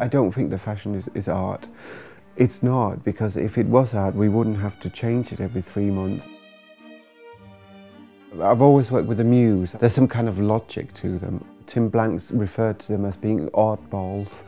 I don't think the fashion is art. It's not, because if it was art, we wouldn't have to change it every 3 months. I've always worked with the Muse. There's some kind of logic to them. Tim Blanks referred to them as being oddballs,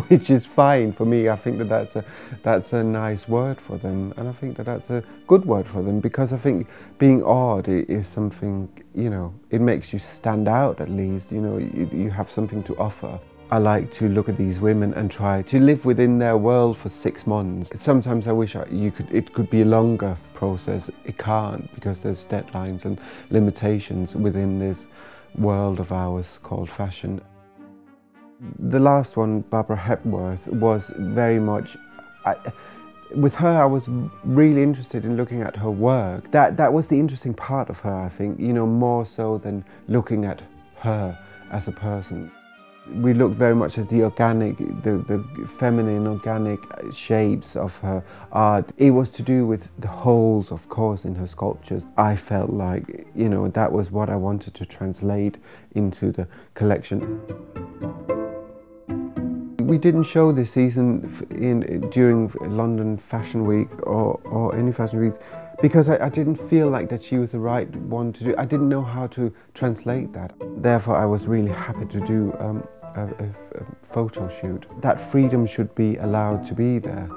which is fine for me. I think that that's a nice word for them, and I think that that's a good word for them, because I think being odd is something, you know, it makes you stand out at least, you know, you have something to offer. I like to look at these women and try to live within their world for 6 months. Sometimes I wish it could be a longer process. It can't, because there's deadlines and limitations within this world of ours called fashion. The last one, Barbara Hepworth, was very much, with her I was really interested in looking at her work. That was the interesting part of her, I think, you know, more so than looking at her as a person. We looked very much at the organic, the feminine organic shapes of her art. It was to do with the holes, of course, in her sculptures. I felt like, you know, that was what I wanted to translate into the collection. We didn't show this season during London Fashion Week or any fashion week, because I didn't feel like that she was the right one to do. I didn't know how to translate that. Therefore, I was really happy to do a photo shoot. That freedom should be allowed to be there,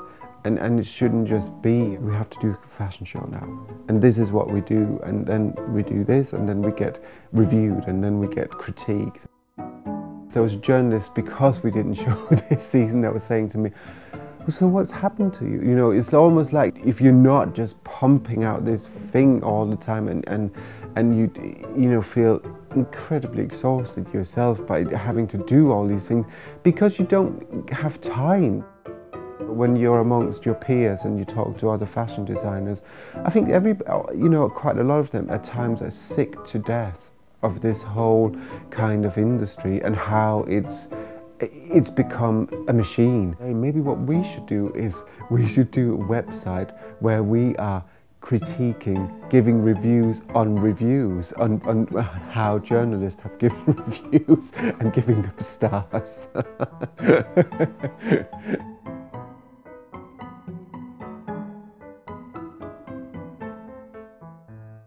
and it shouldn't just be, we have to do a fashion show now, and this is what we do, and then we do this, and then we get reviewed, and then we get critiqued. There was journalists, because we didn't show this season, that were saying to me, so what's happened to you? You know, it's almost like if you're not just pumping out this thing all the time, and you know, feel incredibly exhausted yourself by having to do all these things, because you don't have time. When you're amongst your peers and you talk to other fashion designers, I think you know, quite a lot of them at times are sick to death of this whole kind of industry and how it's become a machine. Maybe what we should do is we should do a website where we are critiquing, giving reviews on how journalists have given reviews and giving them stars.